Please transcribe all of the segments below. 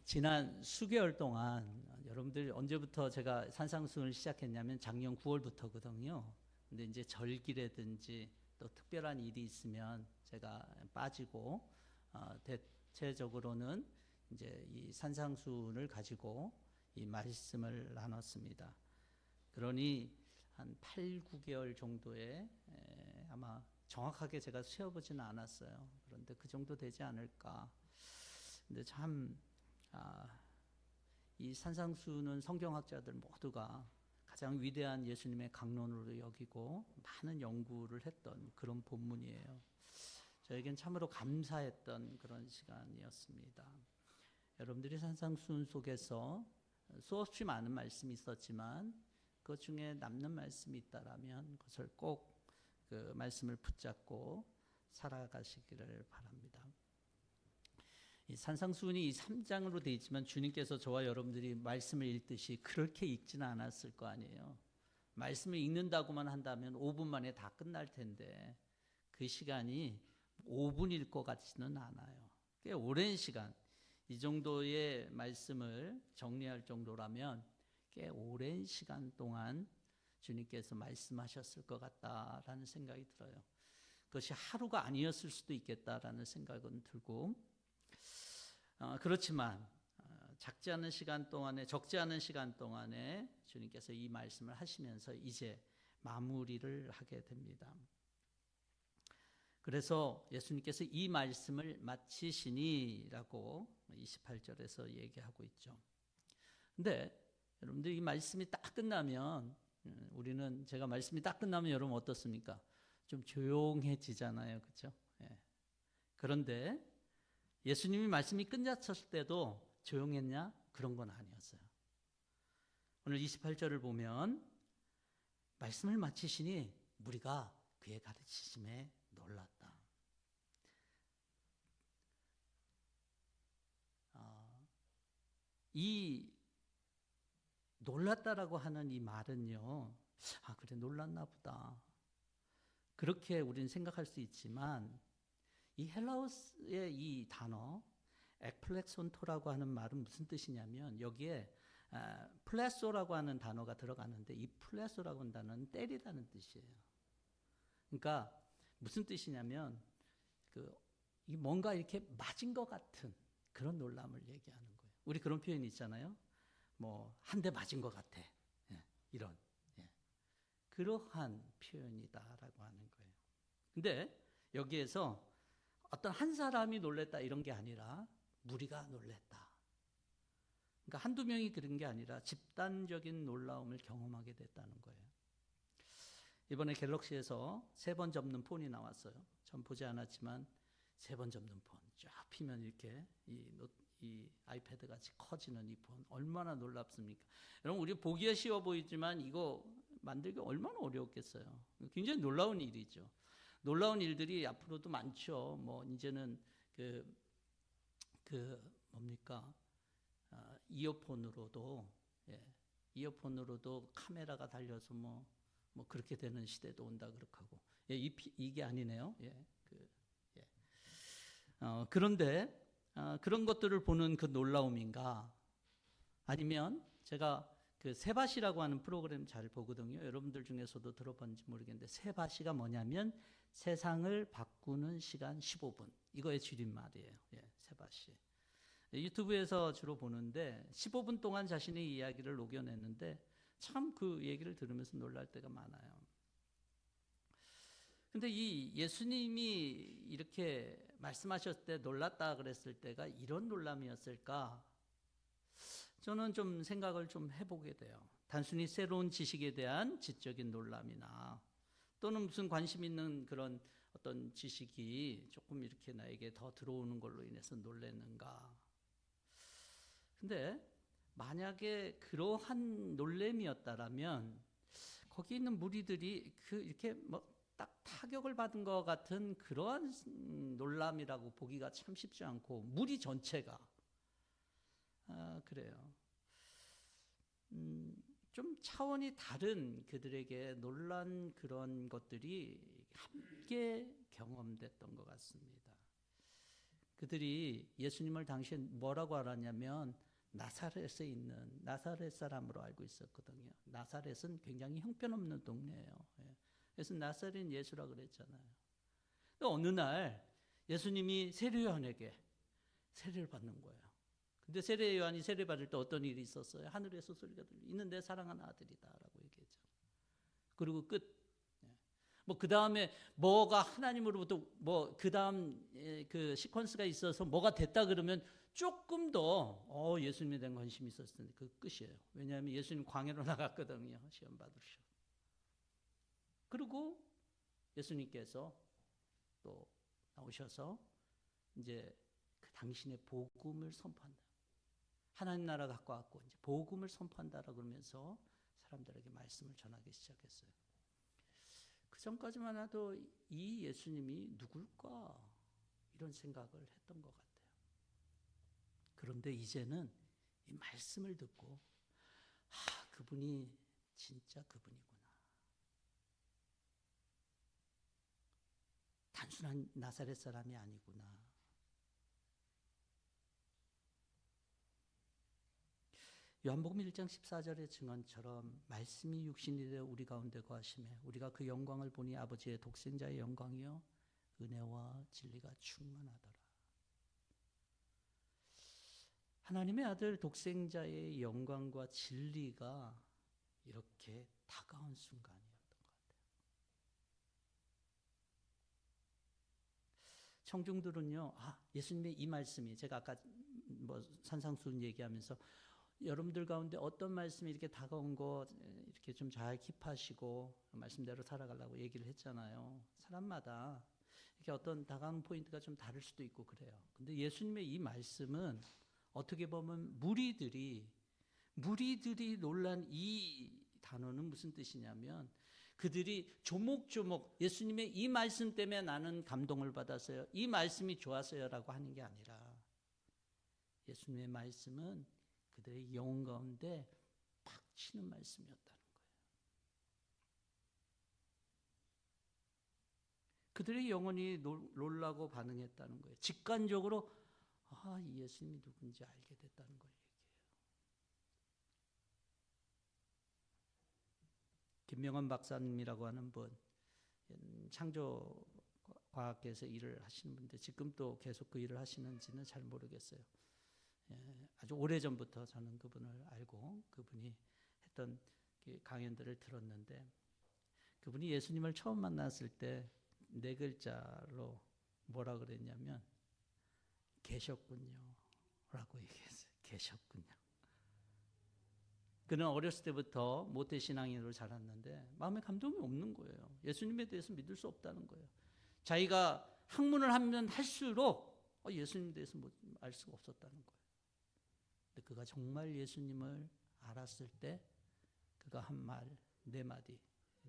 지난 수개월 동안 여러분들 언제부터 제가 산상수훈을 시작했냐면 작년 9월부터거든요. 근데 이제 절기라든지 또 특별한 일이 있으면 제가 빠지고 대체적으로는 이제 이 산상수훈을 가지고 이 말씀을 나눴습니다. 그러니 한 8, 9개월 정도에 아마 정확하게 제가 세어보지는 않았어요. 그런데 그 정도 되지 않을까. 근데 참 이 산상수훈은 성경학자들 모두가 가장 위대한 예수님의 강론으로 여기고 많은 연구를 했던 그런 본문이에요. 저에겐 참으로 감사했던 그런 시간이었습니다. 여러분들이 산상수훈 속에서 수없이 많은 말씀이 있었지만 그 중에 남는 말씀이 있다라면 그것을 꼭 그 말씀을 붙잡고 살아가시기를 바랍니다. 이 산상수훈이 이 3장으로 되어 있지만 주님께서 저와 여러분들이 말씀을 읽듯이 그렇게 읽지는 않았을 거 아니에요. 말씀을 읽는다고만 한다면 5분 만에 다 끝날 텐데 그 시간이 5분일 것 같지는 않아요. 꽤 오랜 시간, 이 정도의 말씀을 정리할 정도라면 꽤 오랜 시간 동안 주님께서 말씀하셨을 것 같다라는 생각이 들어요. 그것이 하루가 아니었을 수도 있겠다라는 생각은 들고, 그렇지만 적지 않은 시간 동안에 주님께서 이 말씀을 하시면서 이제 마무리를 하게 됩니다. 그래서 예수님께서 이 말씀을 마치시니라고 28절에서 얘기하고 있죠. 근데 여러분들 이 말씀이 딱 끝나면 제가 말씀이 딱 끝나면 여러분 어떻습니까? 좀 조용해지잖아요. 그렇죠? 예. 그런데 예수님이 말씀이 끝났을 때도 조용했냐? 그런 건 아니었어요. 오늘 28절을 보면 말씀을 마치시니 무리가 그의 가르치심에 놀랐다. 이 놀랐다라고 하는 이 말은요, 그래 놀랐나 보다. 그렇게 우리는 생각할 수 있지만 이 헬라어의 이 단어 ek플렉손토라고 하는 말은 무슨 뜻이냐면 여기에 플레소라고 하는 단어가 들어가는데 이 플레소라고 하는 단어는 때리다는 뜻이에요. 그러니까 무슨 뜻이냐면 이 뭔가 이렇게 맞은 것 같은 그런 놀람을 얘기하는 거예요. 우리 그런 표현이 있잖아요. 뭐 한 대 맞은 것 같아. 이런 그러한 표현이다라고 하는 거예요. 근데 여기에서 어떤 한 사람이 놀랬다 이런 게 아니라 무리가 놀랬다. 그러니까 한두 명이 그런 게 아니라 집단적인 놀라움을 경험하게 됐다는 거예요. 이번에 갤럭시에서 3번 접는 폰이 나왔어요. 전 보지 않았지만 3번 접는 폰 쫙 피면 이렇게 이 아이패드 같이 커지는 이 폰 얼마나 놀랍습니까? 여러분 우리 보기에 쉬워 보이지만 이거 만들기 얼마나 어려웠겠어요. 굉장히 놀라운 일이죠. 놀라운 일들이 앞으로도 많죠. 뭐 이제는 뭡니까? 이어폰으로도 카메라가 달려서 뭐 그렇게 되는 시대도 온다 그렇게 하고 이게 아니네요. 그런데 그런 것들을 보는 그 놀라움인가? 아니면 제가 세바시라고 하는 프로그램 잘 보거든요. 여러분들 중에서도 들어봤는지 모르겠는데 세바시가 뭐냐면 세상을 바꾸는 시간 15분. 이거의 줄임말이에요. 세바시. 유튜브에서 주로 보는데 15분 동안 자신의 이야기를 녹여냈는데 참 그 얘기를 들으면서 놀랄 때가 많아요. 근데 이 예수님이 이렇게 말씀하셨을 때 놀랐다 그랬을 때가 이런 놀람이었을까? 저는 좀 생각을 좀 해보게 돼요. 단순히 새로운 지식에 대한 지적인 놀람이나 또는 무슨 관심 있는 그런 어떤 지식이 조금 이렇게 나에게 더 들어오는 걸로 인해서 놀랐는가? 근데 만약에 그러한 놀램이었다라면 거기 있는 무리들이 이렇게 딱 타격을 받은 것 같은 그러한 놀람이라고 보기가 참 쉽지 않고 무리 전체가 그래요. 좀 차원이 다른 그들에게 놀란 그런 것들이 함께 경험됐던 것 같습니다. 그들이 예수님을 당시에 뭐라고 알았냐면 나사렛에 있는 나사렛 사람으로 알고 있었거든요. 나사렛은 굉장히 형편없는 동네예요. 그래서 나사렛 예수라 그랬잖아요. 어느 날 예수님이 세례요한에게 세례를 받는 거예요. 근데 세례요한이 세례 받을 때 어떤 일이 있었어요? 하늘에서 소리가 들려. 이는 내 사랑하는 아들이다라고 얘기했죠. 그리고 끝. 뭐 그 다음에 뭐가 하나님으로부터 뭐 그 다음 그 시퀀스가 있어서 뭐가 됐다 그러면 조금 더 예수님에 대한 관심이 있었을 텐데 그 끝이에요. 왜냐하면 예수님 광야로 나갔거든요. 시험 받으셔. 그리고 예수님께서 또 나오셔서 이제 그 당신의 복음을 선포한다. 하나님 나라 갖고 왔고 이제 복음을 선포한다라고 그러면서 사람들에게 말씀을 전하기 시작했어요. 그 전까지만 해도 이 예수님이 누굴까 이런 생각을 했던 것 같아요. 그런데 이제는 이 말씀을 듣고 그분이 진짜 그분이구나. 단순한 나사렛 사람이 아니구나. 요한복음 1장 14절의 증언처럼 말씀이 육신이 되어 우리 가운데 거하심에 우리가 그 영광을 보니 아버지의 독생자의 영광이요 은혜와 진리가 충만하더라. 하나님의 아들 독생자의 영광과 진리가 이렇게 다가온 순간이었던 것 같아요. 청중들은요, 예수님의 이 말씀이 제가 아까 뭐 산상수훈 얘기하면서 여러분들 가운데 어떤 말씀이 이렇게 다가온 거 이렇게 좀 잘 킵하시고 말씀대로 살아가려고 얘기를 했잖아요. 사람마다 이렇게 어떤 다가온 포인트가 좀 다를 수도 있고 그래요. 근데 예수님의 이 말씀은 어떻게 보면 무리들이 놀란 이 단어는 무슨 뜻이냐면 그들이 조목조목 예수님의 이 말씀 때문에 나는 감동을 받았어요. 이 말씀이 좋았어요라고 하는 게 아니라 예수님의 말씀은 그들의 영혼 가운데 팍 치는 말씀이었다는 거예요. 그들의 영혼이 놀라고 반응했다는 거예요. 직관적으로 이 예수님이 누군지 알게 됐다는 걸 얘기해요. 김명환 박사님이라고 하는 분, 창조과학계에서 일을 하시는 분인데 지금 또 계속 그 일을 하시는지는 잘 모르겠어요. 아주 오래전부터 저는 그분을 알고 그분이 했던 강연들을 들었는데 그분이 예수님을 처음 만났을 때 4글자로 뭐라 그랬냐면 계셨군요 라고 얘기했어요. 계셨군요. 그는 어렸을 때부터 모태신앙인으로 자랐는데 마음에 감동이 없는 거예요. 예수님에 대해서 믿을 수 없다는 거예요. 자기가 학문을 하면 할수록 예수님에 대해서 알 수가 없었다는 거예요. 근데 그가 정말 예수님을 알았을 때 그가 한 말 4마디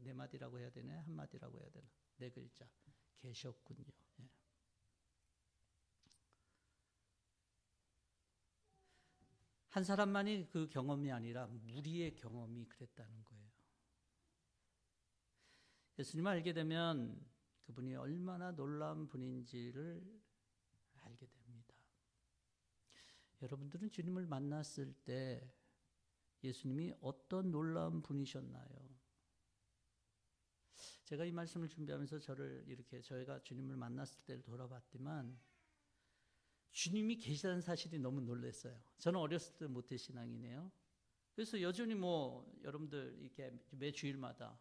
4마디라고 해야 되나 한마디라고 해야 되나 4글자 계셨군요. 한 사람만이 그 경험이 아니라 무리의 경험이 그랬다는 거예요. 예수님을 알게 되면 그분이 얼마나 놀라운 분인지를 알게 됩니다. 여러분들은 주님을 만났을 때 예수님이 어떤 놀라운 분이셨나요? 제가 이 말씀을 준비하면서 저희가 주님을 만났을 때를 돌아봤지만 주님이 계시다는 사실이 너무 놀랐어요. 저는 어렸을 때 모태신앙이네요. 그래서 여전히 여러분들 이렇게 매 주일마다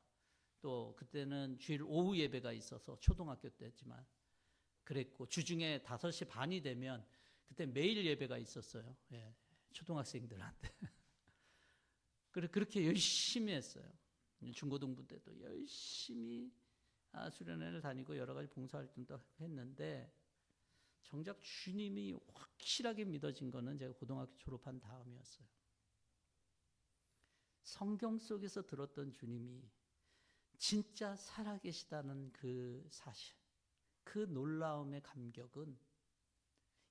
또 그때는 주일 오후 예배가 있어서 초등학교 때지만 그랬고 주중에 5시 반이 되면 그때 매일 예배가 있었어요. 초등학생들한테. 그렇게 열심히 했어요. 중고등부 때도 열심히 수련회를 다니고 여러 가지 봉사활동도 했는데 정작 주님이 확실하게 믿어진 거는 제가 고등학교 졸업한 다음이었어요. 성경 속에서 들었던 주님이 진짜 살아계시다는 그 사실, 그 놀라움의 감격은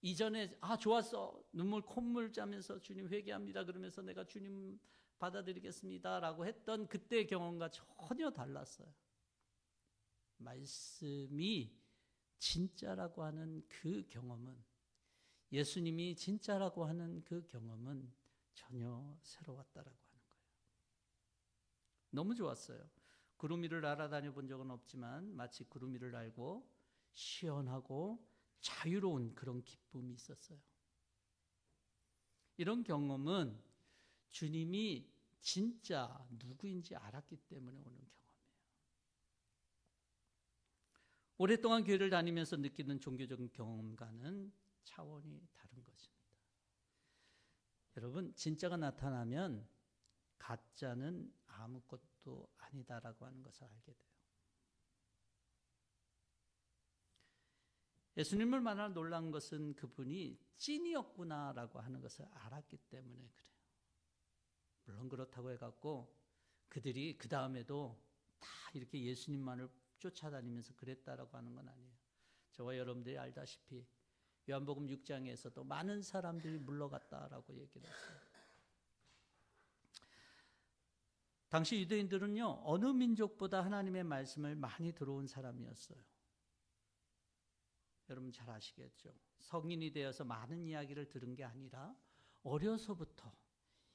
이전에 좋았어 눈물 콧물 짜면서 주님 회개합니다 그러면서 내가 주님 받아들이겠습니다 라고 했던 그때의 경험과 전혀 달랐어요. 말씀이 진짜라고 하는 그 경험은 예수님이 진짜라고 하는 그 경험은 전혀 새로웠다라고 하는 거예요. 너무 좋았어요. 구름 위를 날아다녀 본 적은 없지만 마치 구름 위를 날고 시원하고 자유로운 그런 기쁨이 있었어요. 이런 경험은 주님이 진짜 누구인지 알았기 때문에 오는 경험이에요. 오랫동안 교회를 다니면서 느끼는 종교적인 경험과는 차원이 다른 것입니다. 여러분, 진짜가 나타나면 가짜는 아무것도 아니다라고 하는 것을 알게 돼요. 예수님을 만나 놀란 것은 그분이 찐이었구나라고 하는 것을 알았기 때문에 그래요. 물론 그렇다고 해갖고 그들이 그 다음에도 다 이렇게 예수님만을 쫓아다니면서 그랬다라고 하는 건 아니에요. 저와 여러분들이 알다시피 요한복음 6장에서도 많은 사람들이 물러갔다라고 얘기를 했어요. 당시 유대인들은요, 어느 민족보다 하나님의 말씀을 많이 들어온 사람이었어요. 여러분 잘 아시겠죠? 성인이 되어서 많은 이야기를 들은 게 아니라 어려서부터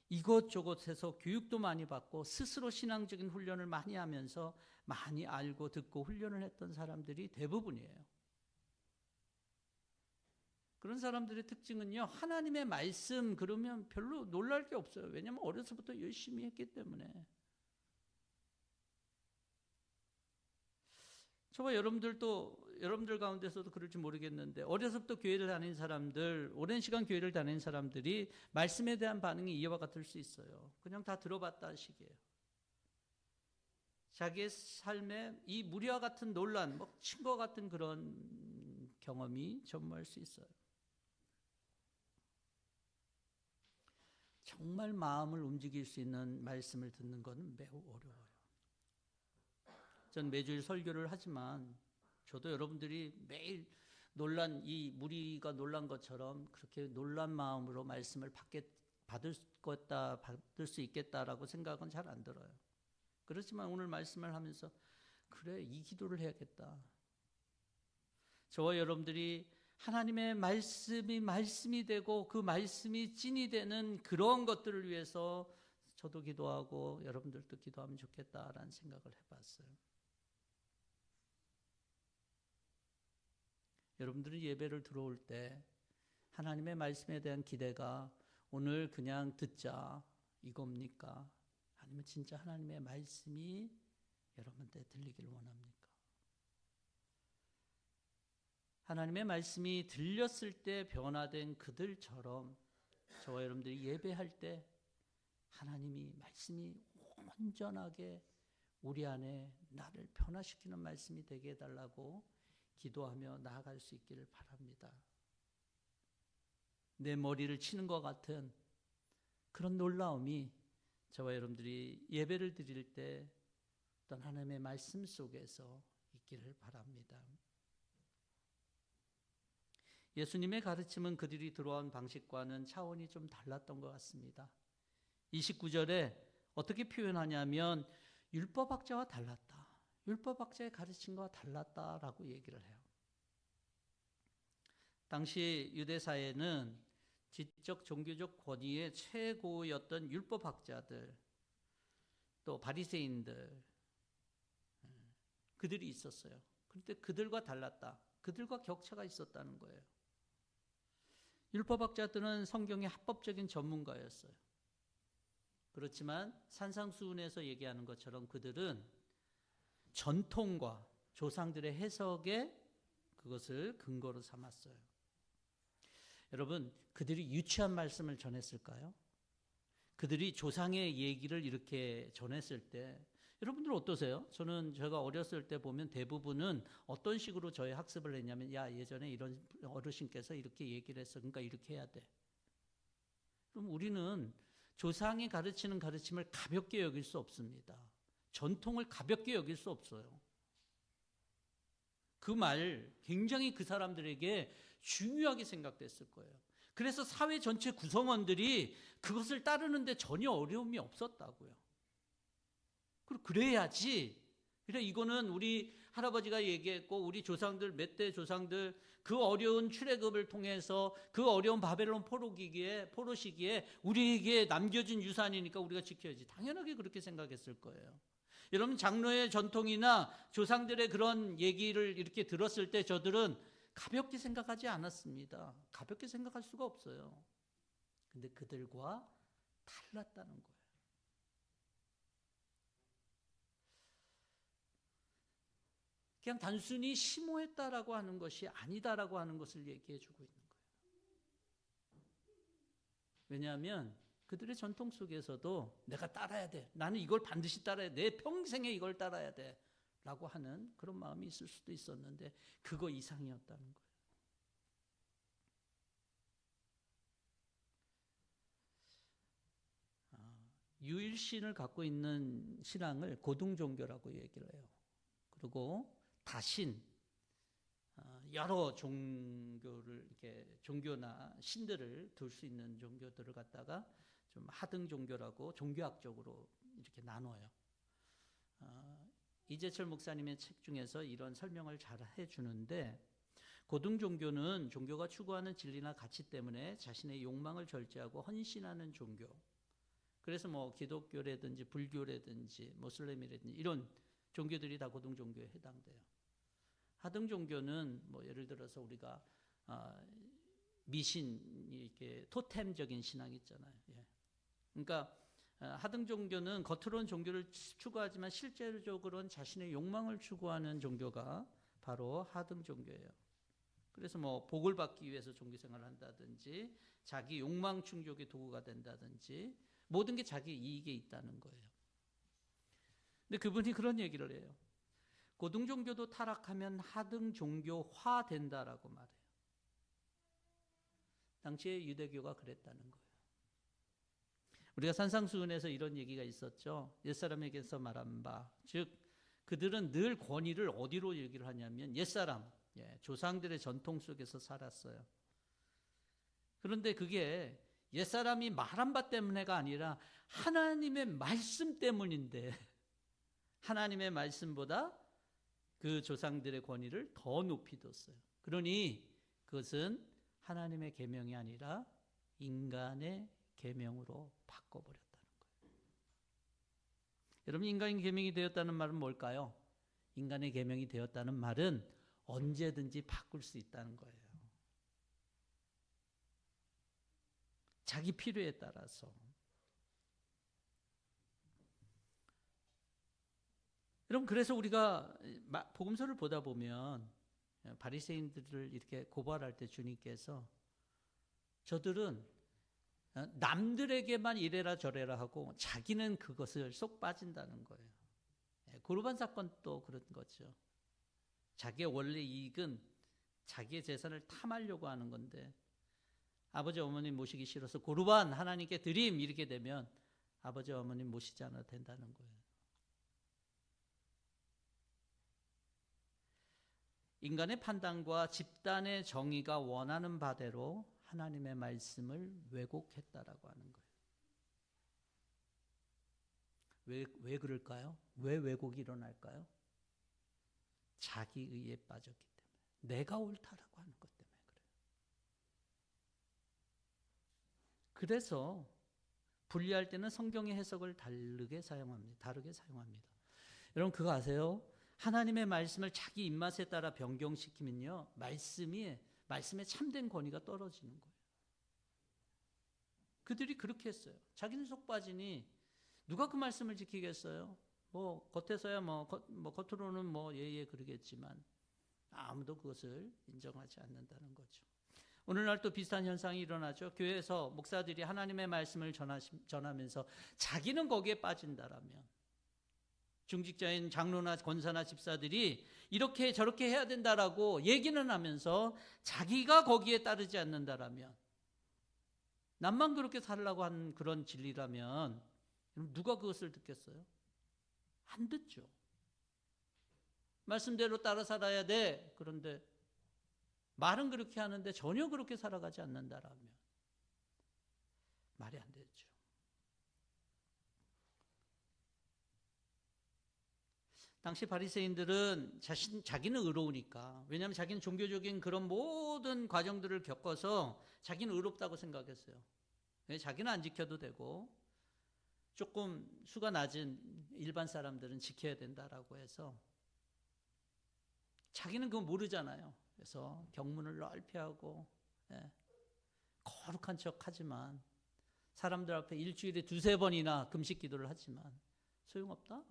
이것저것에서 교육도 많이 받고 스스로 신앙적인 훈련을 많이 하면서 많이 알고 듣고 훈련을 했던 사람들이 대부분이에요. 그런 사람들의 특징은요, 하나님의 말씀 그러면 별로 놀랄 게 없어요. 왜냐하면 어려서부터 열심히 했기 때문에. 저와 여러분들 가운데서도 그럴지 모르겠는데 어려서부터 교회를 다니는 사람들, 오랜 시간 교회를 다니는 사람들이 말씀에 대한 반응이 이와 같을 수 있어요. 그냥 다 들어봤다는 식이에요. 자기의 삶에 이 무리와 같은 논란, 친과 같은 그런 경험이 전무할 수 있어요. 정말 마음을 움직일 수 있는 말씀을 듣는 것은 매우 어려워요. 전 매주일 설교를 하지만 저도 여러분들이 매일 이 무리가 놀란 것처럼 그렇게 놀란 마음으로 말씀을 받을 수 있겠다라고 생각은 잘 안 들어요. 그렇지만 오늘 말씀을 하면서 그래, 이 기도를 해야겠다. 저와 여러분들이 하나님의 말씀이 되고 그 말씀이 찐이 되는 그런 것들을 위해서 저도 기도하고 여러분들도 기도하면 좋겠다라는 생각을 해봤어요. 여러분들이 예배를 들어올 때 하나님의 말씀에 대한 기대가 오늘 그냥 듣자 이겁니까? 아니면 진짜 하나님의 말씀이 여러분한테 들리기를 원합니까? 하나님의 말씀이 들렸을 때 변화된 그들처럼 저와 여러분들이 예배할 때 하나님이 말씀이 온전하게 우리 안에 나를 변화시키는 말씀이 되게 해달라고 기도하며 나아갈 수 있기를 바랍니다. 내 머리를 치는 것 같은 그런 놀라움이 저와 여러분들이 예배를 드릴 때 어떤 하나님의 말씀 속에서 있기를 바랍니다. 예수님의 가르침은 그들이 들어온 방식과는 차원이 좀 달랐던 것 같습니다. 29절에 어떻게 표현하냐면 율법학자와 달랐다. 율법학자의 가르침과 달랐다라고 얘기를 해요. 당시 유대사회는 지적 종교적 권위의 최고였던 율법학자들, 또 바리새인들, 그들이 있었어요. 그런데 그들과 달랐다. 그들과 격차가 있었다는 거예요. 율법학자들은 성경의 합법적인 전문가였어요. 그렇지만 산상수훈에서 얘기하는 것처럼 그들은 전통과 조상들의 해석에 그것을 근거로 삼았어요. 여러분, 그들이 유치한 말씀을 전했을까요? 그들이 조상의 얘기를 이렇게 전했을 때 여러분들 어떠세요? 제가 어렸을 때 보면 대부분은 어떤 식으로 저희 학습을 했냐면 야, 예전에 이런 어르신께서 이렇게 얘기를 했어. 그러니까 이렇게 해야 돼. 그럼 우리는 조상이 가르치는 가르침을 가볍게 여길 수 없습니다. 전통을 가볍게 여길 수 없어요. 그 말 굉장히 그 사람들에게 중요하게 생각됐을 거예요. 그래서 사회 전체 구성원들이 그것을 따르는데 전혀 어려움이 없었다고요. 그래야지. 그래, 이거는 우리 할아버지가 얘기했고 우리 조상들 몇 대 조상들 그 어려운 출애굽을 통해서 그 어려운 바벨론 포로 시기에 우리에게 남겨진 유산이니까 우리가 지켜야지. 당연하게 그렇게 생각했을 거예요. 여러분 장로의 전통이나 조상들의 그런 얘기를 이렇게 들었을 때 저들은 가볍게 생각하지 않았습니다. 가볍게 생각할 수가 없어요. 근데 그들과 달랐다는 거예요. 그냥 단순히 심오했다라고 하는 것이 아니다라고 하는 것을 얘기해 주고 있는 거예요. 왜냐하면 그들의 전통 속에서도 내가 따라야 돼. 나는 이걸 반드시 따라야 돼. 내 평생에 이걸 따라야 돼. 라고 하는 그런 마음이 있을 수도 있었는데 그거 이상이었다는 거예요. 유일신을 갖고 있는 신앙을 고등종교라고 얘기를 해요. 그리고 다신, 여러 종교를 이렇게 종교나 신들을 둘 수 있는 종교들을 갖다가 좀 하등 종교라고 종교학적으로 이렇게 나눠요. 이재철 목사님의 책 중에서 이런 설명을 잘 해주는데 고등 종교는 종교가 추구하는 진리나 가치 때문에 자신의 욕망을 절제하고 헌신하는 종교. 그래서 뭐 기독교라든지 불교라든지 모슬렘이라든지 이런 종교들이 다 고등 종교에 해당돼요. 하등 종교는 뭐 예를 들어서 우리가 미신 이렇게 토템적인 신앙 있잖아요. 예. 그러니까 하등 종교는 겉으로는 종교를 추구하지만 실제적으로는 자신의 욕망을 추구하는 종교가 바로 하등 종교예요. 그래서 뭐 복을 받기 위해서 종교 생활을 한다든지 자기 욕망 충족의 도구가 된다든지 모든 게 자기 이익에 있다는 거예요. 근데 그분이 그런 얘기를 해요. 고등 종교도 타락하면 하등 종교화 된다라고 말해요. 당시에 유대교가 그랬다는 거예요. 우리가 산상수훈에서 이런 얘기가 있었죠. 옛사람에게서 말한 바, 즉 그들은 늘 권위를 어디로 얘기를 하냐면 옛사람, 조상들의 전통 속에서 살았어요. 그런데 그게 옛사람이 말한 바 때문에가 아니라 하나님의 말씀 때문인데 하나님의 말씀보다 그 조상들의 권위를 더 높이 뒀어요. 그러니 그것은 하나님의 계명이 아니라 인간의 계명으로 바꿔버렸다는 거예요. 여러분, 인간의 계명이 되었다는 말은 뭘까요? 인간의 계명이 되었다는 말은 언제든지 바꿀 수 있다는 거예요. 자기 필요에 따라서. 여러분, 그래서 우리가 복음서를 보다 보면 바리새인들을 이렇게 고발할 때 주님께서 저들은 남들에게만 이래라 저래라 하고 자기는 그것을 쏙 빠진다는 거예요. 고르반 사건도 그런 거죠. 자기의 원래 이익은 자기의 재산을 탐하려고 하는 건데 아버지 어머님 모시기 싫어서 고르반 하나님께 드림 이렇게 되면 아버지 어머님 모시지 않아도 된다는 거예요. 인간의 판단과 집단의 정의가 원하는 바대로 하나님의 말씀을 왜곡했다라고 하는 거예요. 왜 그럴까요? 왜 왜곡이 일어날까요? 자기 의에 빠졌기 때문에. 내가 옳다라고 하는 것 때문에 그래요. 그래서 분리할 때는 성경의 해석을 다르게 사용합니다. 여러분 그거 아세요? 하나님의 말씀을 자기 입맛에 따라 변경시키면요, 말씀에 참된 권위가 떨어지는 거예요. 그들이 그렇게 했어요. 자기는 속 빠지니 누가 그 말씀을 지키겠어요? 뭐 겉에서야 겉으로는 예예 그러겠지만 아무도 그것을 인정하지 않는다는 거죠. 오늘날 또 비슷한 현상이 일어나죠. 교회에서 목사들이 하나님의 말씀을 전하면서 자기는 거기에 빠진다라면, 중직자인 장로나 권사나 집사들이 이렇게 저렇게 해야 된다라고 얘기는 하면서 자기가 거기에 따르지 않는다라면, 남만 그렇게 살라고 하는 그런 진리라면 누가 그것을 듣겠어요? 안 듣죠. 말씀대로 따라 살아야 돼. 그런데 말은 그렇게 하는데 전혀 그렇게 살아가지 않는다라면 말이 안 되죠. 당시 바리새인들은 자기는 의로우니까, 왜냐하면 자기는 종교적인 그런 모든 과정들을 겪어서 자기는 의롭다고 생각했어요. 자기는 안 지켜도 되고 조금 수가 낮은 일반 사람들은 지켜야 된다라고 해서, 자기는 그거 모르잖아요. 그래서 경문을 넓히 하고 거룩한 척 하지만, 사람들 앞에 일주일에 2-3번이나 금식 기도를 하지만 소용없다.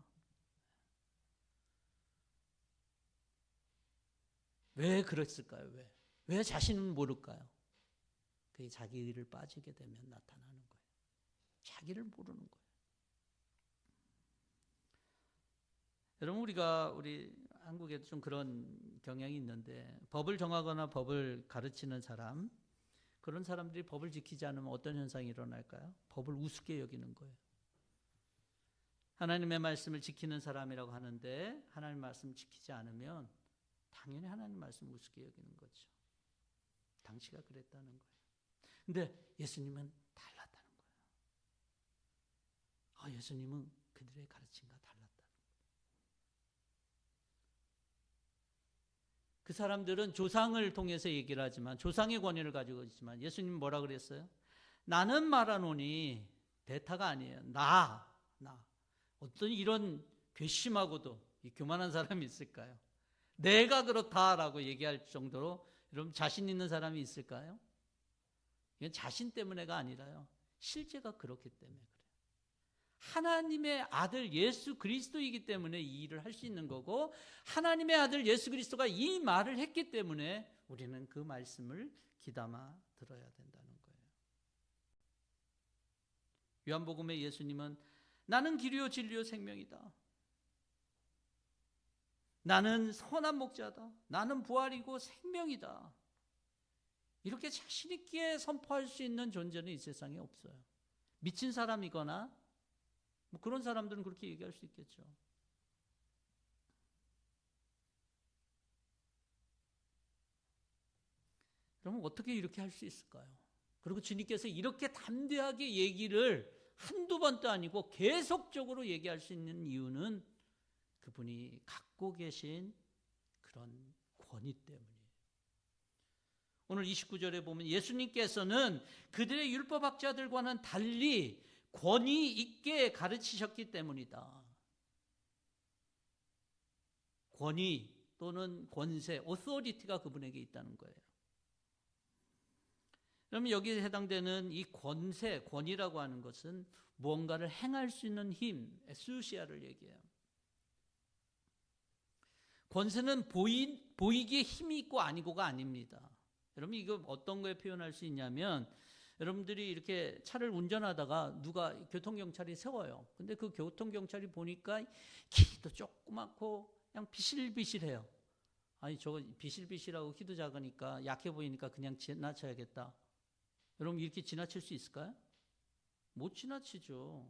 왜 그랬을까요? 왜 자신은 모를까요? 그게 자기 의를 빠지게 되면 나타나는 거예요. 자기를 모르는 거예요. 여러분, 우리 한국에도 좀 그런 경향이 있는데, 법을 정하거나 법을 가르치는 사람, 그런 사람들이 법을 지키지 않으면 어떤 현상이 일어날까요? 법을 우습게 여기는 거예요. 하나님의 말씀을 지키는 사람이라고 하는데 하나님의 말씀을 지키지 않으면 당연히 하나님 말씀 우습게 여기는 거죠. 당시가 그랬다는 거예요. 근데 예수님은 달랐다는 거예요. 예수님은 그들의 가르침과 달랐다는 거예요. 그 사람들은 조상을 통해서 얘기를 하지만, 조상의 권위를 가지고 있지만, 예수님은 뭐라 그랬어요? 나는 말하노니, 대타가 아니에요. 나. 어떤 이런 괘씸하고도 교만한 사람이 있을까요? 내가 그렇다라고 얘기할 정도로 여러분 자신 있는 사람이 있을까요? 이건 자신 때문에가 아니라요, 실제가 그렇기 때문에 그래요. 하나님의 아들 예수 그리스도이기 때문에 이 일을 할 수 있는 거고, 하나님의 아들 예수 그리스도가 이 말을 했기 때문에 우리는 그 말씀을 귀담아 들어야 된다는 거예요. 요한복음에 예수님은 나는 길이요 진리요 생명이다, 나는 선한 목자다, 나는 부활이고 생명이다, 이렇게 자신 있게 선포할 수 있는 존재는 이 세상에 없어요. 미친 사람이거나 그런 사람들은 그렇게 얘기할 수 있겠죠. 그러면 어떻게 이렇게 할 수 있을까요? 그리고 주님께서 이렇게 담대하게 얘기를 한두 번도 아니고 계속적으로 얘기할 수 있는 이유는 그분이 갖고 계신 그런 권위 때문이에요. 오늘 29절에 보면 예수님께서는 그들의 율법학자들과는 달리 권위 있게 가르치셨기 때문이다. 권위 또는 권세, authority가 그분에게 있다는 거예요. 그러면 여기에 해당되는 이 권위라고 하는 것은 무언가를 행할 수 있는 힘, 에수시아를 얘기해요. 권세는 보이기에 힘이 있고 아니고가 아닙니다. 여러분, 이거 어떤 거에 표현할 수 있냐면, 여러분들이 이렇게 차를 운전하다가 누가 교통경찰이 세워요. 근데 그 교통경찰이 보니까 키도 조그맣고 그냥 비실비실해요. 아니, 저거 비실비실하고 키도 작으니까 약해 보이니까 그냥 지나쳐야겠다. 여러분, 이렇게 지나칠 수 있을까요? 못 지나치죠.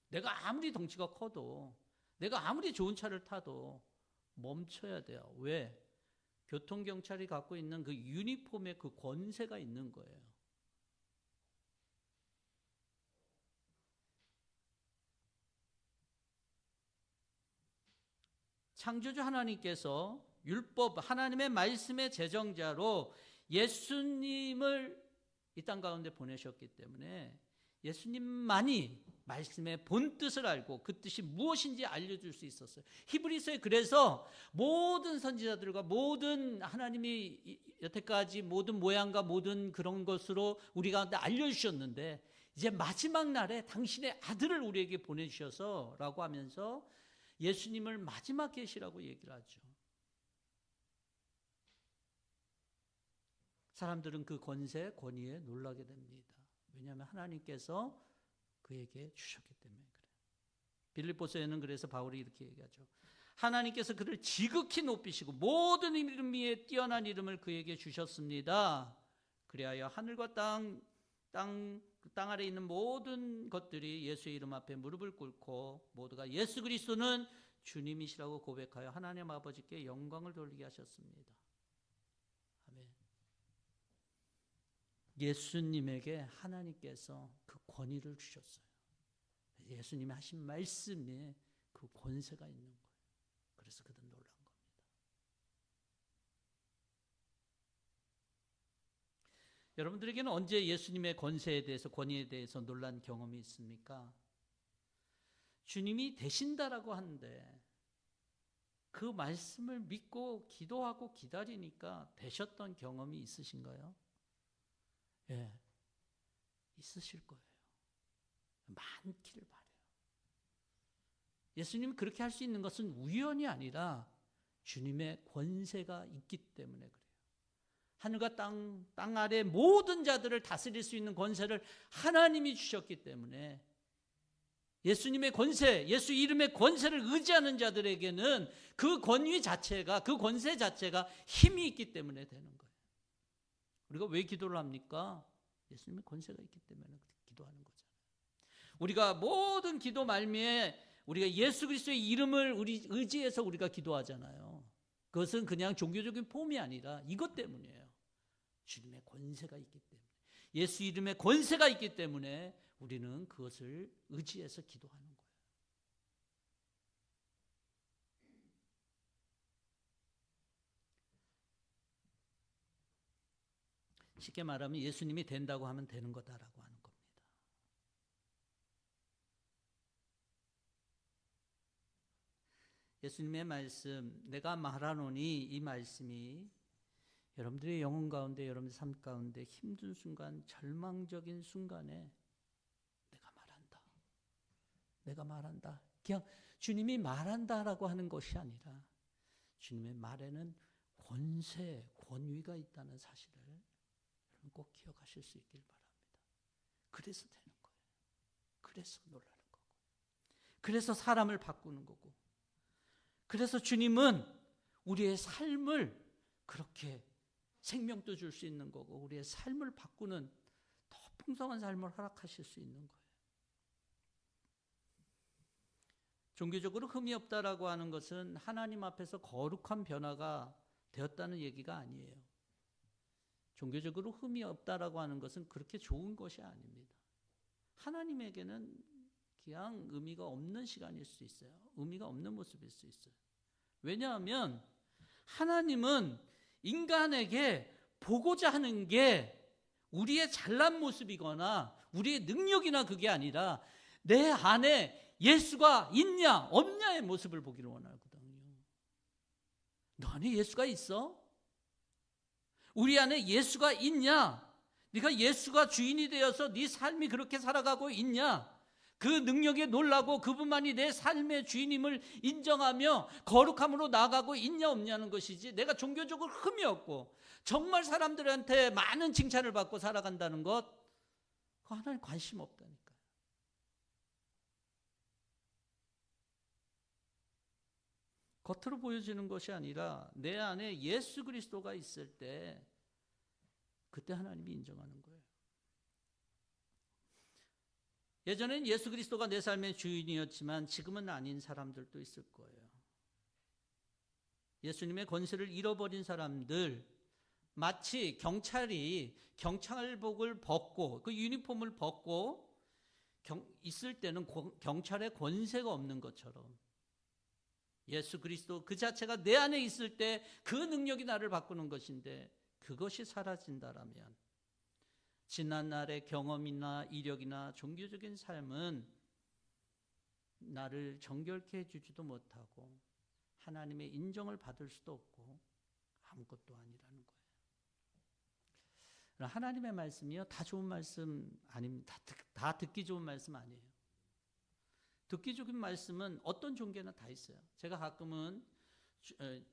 내가 아무리 덩치가 커도, 내가 아무리 좋은 차를 타도 멈춰야 돼요. 왜? 교통경찰이 갖고 있는 그 유니폼의 그 권세가 있는 거예요. 창조주 하나님께서 율법, 하나님의 말씀의 제정자로 예수님을 이 땅 가운데 보내셨기 때문에 예수님만이 말씀의 본뜻을 알고 그 뜻이 무엇인지 알려줄 수 있었어요. 히브리서에 그래서 모든 선지자들과 모든 하나님이 여태까지 모든 모양과 모든 그런 것으로 우리 가운데 알려주셨는데, 이제 마지막 날에 당신의 아들을 우리에게 보내주셔서 라고 하면서 예수님을 마지막 계시라고 얘기를 하죠. 사람들은 그 권세, 권위에 놀라게 됩니다. 왜냐하면 하나님께서 그에게 주셨기 때문에 그래요. 빌립보서에는 그래서 바울이 이렇게 얘기하죠. 하나님께서 그를 지극히 높이시고 모든 이름 위에 뛰어난 이름을 그에게 주셨습니다. 그리하여 하늘과 땅 아래 있는 모든 것들이 예수의 이름 앞에 무릎을 꿇고 모두가 예수 그리스도는 주님이시라고 고백하여 하나님 아버지께 영광을 돌리게 하셨습니다. 아멘. 예수님에게 하나님께서 그 권위를 주셨어요. 예수님이 하신 말씀에 그 권세가 있는 거예요. 그래서 그들 놀란 겁니다. 여러분들에게는 언제 예수님의 권세에 대해서, 권위에 대해서 놀란 경험이 있습니까? 주님이 되신다라고 하는데 그 말씀을 믿고 기도하고 기다리니까 되셨던 경험이 있으신가요? 예, 있으실 거예요. 많기를 바라요. 예수님이 그렇게 할 수 있는 것은 우연이 아니라 주님의 권세가 있기 때문에 그래요. 하늘과 땅 아래 모든 자들을 다스릴 수 있는 권세를 하나님이 주셨기 때문에 예수님의 권세, 예수 이름의 권세를 의지하는 자들에게는 그 권위 자체가, 그 권세 자체가 힘이 있기 때문에 되는 거예요. 우리가 왜 기도를 합니까? 예수님의 권세가 있기 때문에 기도하는 거잖아요. 우리가 모든 기도 말미에 우리가 예수 그리스도의 이름을 우리 의지해서 우리가 기도하잖아요. 그것은 그냥 종교적인 폼이 아니라 이것 때문이에요. 주님의 권세가 있기 때문에, 예수 이름의 권세가 있기 때문에 우리는 그것을 의지해서 기도하는 거예요. 쉽게 말하면 예수님이 된다고 하면 되는 거다라고 하는 겁니다. 예수님의 말씀, 내가 말하노니, 이 말씀이 여러분들의 영혼 가운데, 여러분의 삶 가운데 힘든 순간, 절망적인 순간에 내가 말한다. 그냥 주님이 말한다라고 하는 것이 아니라 주님의 말에는 권세, 권위가 있다는 사실을 여러분 꼭 기억하실 수 있길 바랍니다. 그래서 되는 거예요. 그래서 놀라는 거고. 그래서 사람을 바꾸는 거고. 그래서 주님은 우리의 삶을 그렇게 생명도 줄 수 있는 거고, 우리의 삶을 바꾸는 더 풍성한 삶을 허락하실 수 있는 거예요. 종교적으로 흠이 없다라고 하는 것은 하나님 앞에서 거룩한 변화가 되었다는 얘기가 아니에요. 종교적으로 흠이 없다라고 하는 것은 그렇게 좋은 것이 아닙니다. 하나님에게는 그냥 의미가 없는 시간일 수 있어요. 의미가 없는 모습일 수 있어요. 왜냐하면 하나님은 인간에게 보고자 하는 게 우리의 잘난 모습이거나 우리의 능력이나 그게 아니라 내 안에 예수가 있냐 없냐의 모습을 보기를 원하거든요. 너 안에 예수가 있어? 우리 안에 예수가 있냐? 네가 예수가 주인이 되어서 네 삶이 그렇게 살아가고 있냐? 그 능력에 놀라고 그분만이 내 삶의 주인임을 인정하며 거룩함으로 나아가고 있냐 없냐는 것이지, 내가 종교적으로 흠이 없고 정말 사람들한테 많은 칭찬을 받고 살아간다는 것, 그거 하나님 관심 없다니까. 겉으로 보여지는 것이 아니라 내 안에 예수 그리스도가 있을 때 그때 하나님이 인정하는 거예요. 예전엔 예수 그리스도가 내 삶의 주인이었지만 지금은 아닌 사람들도 있을 거예요. 예수님의 권세를 잃어버린 사람들, 마치 경찰이 경찰복을 벗고 그 유니폼을 벗고 있을 때는 경찰의 권세가 없는 것처럼 예수 그리스도 그 자체가 내 안에 있을 때 그 능력이 나를 바꾸는 것인데, 그것이 사라진다라면 지난날의 경험이나 이력이나 종교적인 삶은 나를 정결케 해주지도 못하고 하나님의 인정을 받을 수도 없고 아무것도 아니라는 거예요. 하나님의 말씀이요, 다 좋은 말씀 아닙니다. 다 듣기 좋은 말씀 아니에요. 듣기 좋은 말씀은 어떤 종교나 다 있어요. 제가 가끔은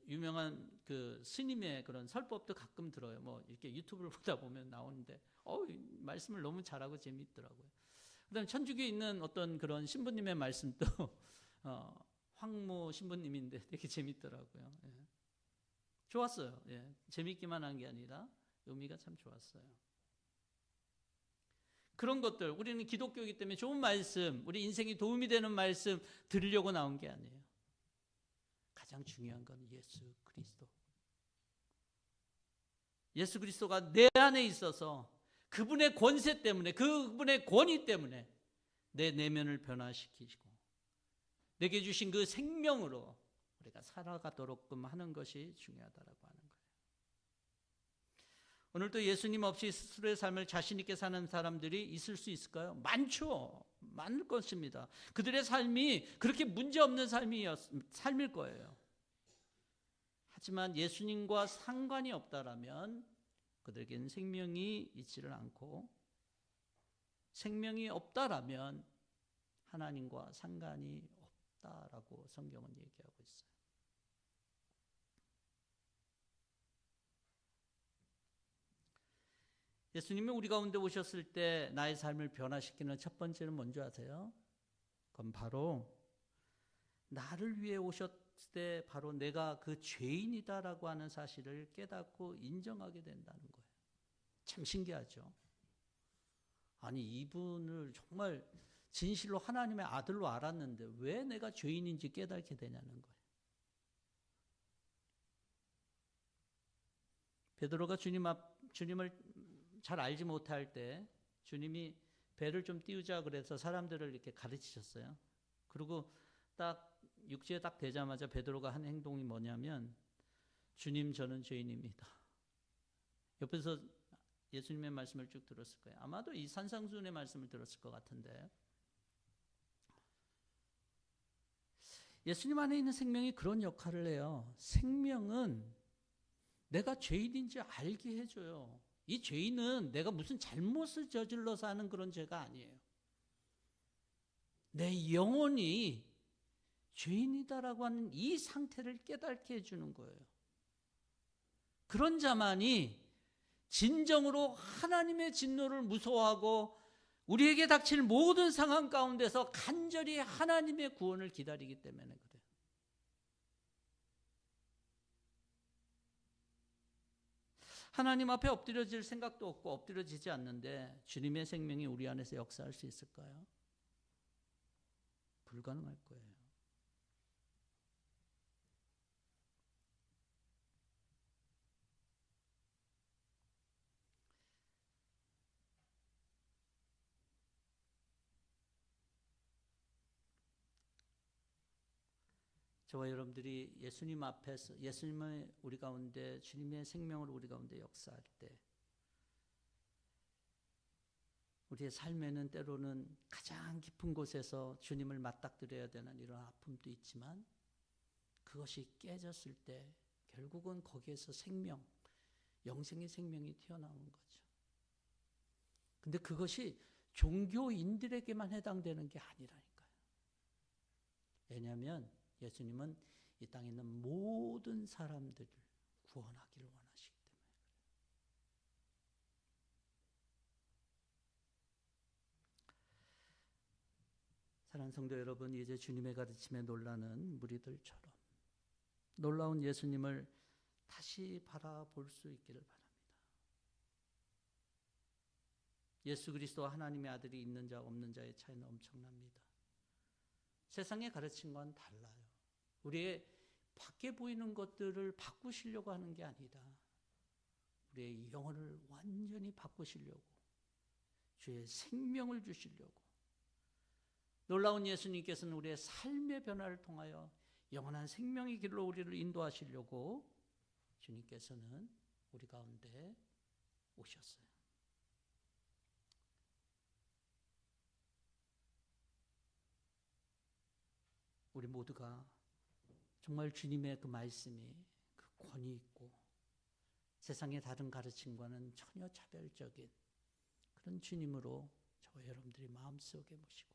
유명한 그 스님의 그런 설법도 가끔 들어요. 뭐 이렇게 유튜브를 보다 보면 나오는데 말씀을 너무 잘하고 재미있더라고요. 그다음에 천주교에 있는 어떤 그런 신부님의 말씀도 황모 신부님인데 되게 재미있더라고요. 예. 좋았어요. 예. 재미있기만 한 게 아니라 의미가 참 좋았어요. 그런 것들, 우리는 기독교이기 때문에 좋은 말씀, 우리 인생에 도움이 되는 말씀 들으려고 나온 게 아니에요. 가장 중요한 건 예수 그리스도. 예수 그리스도가 내 안에 있어서 그분의 권세 때문에, 그분의 권위 때문에 내 내면을 변화시키시고 내게 주신 그 생명으로 우리가 살아가도록끔 하는 것이 중요하다라고 하는 거예요. 오늘도 예수님 없이 스스로의 삶을 자신 있게 사는 사람들이 있을 수 있을까요? 많죠. 많을 것입니다. 그들의 삶이 그렇게 문제없는 삶일 거예요. 하지만 예수님과 상관이 없다라면 그들에게는 생명이 있지를 않고, 생명이 없다라면 하나님과 상관이 없다라고 성경은 얘기하고 있어요. 예수님이 우리 가운데 오셨을 때 나의 삶을 변화시키는 첫 번째는 뭔지 아세요? 그건 바로 나를 위해 오셨을 때 바로 내가 그 죄인이다라고 하는 사실을 깨닫고 인정하게 된다는 거예요. 참 신기하죠? 아니, 이분을 정말 진실로 하나님의 아들로 알았는데 왜 내가 죄인인지 깨닫게 되냐는 거예요. 베드로가 주님을 잘 알지 못할 때 주님이 배를 좀 띄우자 그래서 사람들을 이렇게 가르치셨어요. 그리고 딱 육지에 딱 되자마자 베드로가 한 행동이 뭐냐면, 주님, 저는 죄인입니다. 옆에서 예수님의 말씀을 쭉 들었을 거예요. 아마도 이 산상수훈의 말씀을 들었을 것 같은데, 예수님 안에 있는 생명이 그런 역할을 해요. 생명은 내가 죄인인지 알게 해줘요. 이 죄인은 내가 무슨 잘못을 저질러서 하는 그런 죄가 아니에요. 내 영혼이 죄인이다라고 하는 이 상태를 깨닫게 해주는 거예요. 그런 자만이 진정으로 하나님의 진노를 무서워하고 우리에게 닥칠 모든 상황 가운데서 간절히 하나님의 구원을 기다리기 때문에 그래요. 하나님 앞에 엎드려질 생각도 없고 엎드려지지 않는데 주님의 생명이 우리 안에서 역사할 수 있을까요? 불가능할 거예요. 저와 여러분들이 예수님 앞에서, 예수님의 우리 가운데, 주님의 생명을 우리 가운데 역사할 때 우리의 삶에는 때로는 가장 깊은 곳에서 주님을 맞닥뜨려야 되는 이런 아픔도 있지만, 그것이 깨졌을 때 결국은 거기에서 생명, 영생의 생명이 튀어나오는 거죠. 근데 그것이 종교인들에게만 해당되는 게 아니라니까요. 왜냐하면 예수님은 이 땅에 있는 모든 사람들을 구원하기를 원하시기 때문에 그래요. 사랑하는 성도 여러분, 이제 주님의 가르침에 놀라는 무리들처럼 놀라운 예수님을 다시 바라볼 수 있기를 바랍니다. 예수 그리스도와 하나님의 아들이 있는 자 없는 자의 차이는 엄청납니다. 세상의 가르침과는 달라요. 우리의 밖에 보이는 것들을 바꾸시려고 하는 게 아니라 우리의 영혼을 완전히 바꾸시려고, 주의 생명을 주시려고, 놀라운 예수님께서는 우리의 삶의 변화를 통하여 영원한 생명의 길로 우리를 인도하시려고 주님께서는 우리 가운데 오셨어요. 우리 모두가 정말 주님의 그 말씀이 그 권위 있고 세상의 다른 가르침과는 전혀 차별적인 그런 주님으로 저와 여러분들이 마음속에 모시고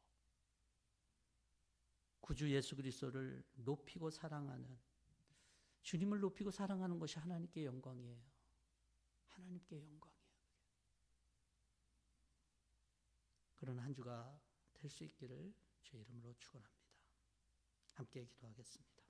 구주 예수 그리스도를 높이고 사랑하는, 주님을 높이고 사랑하는 것이 하나님께 영광이에요. 하나님께 영광이에요. 그런 한 주가 될 수 있기를 주의 이름으로 축원합니다. 함께 기도하겠습니다.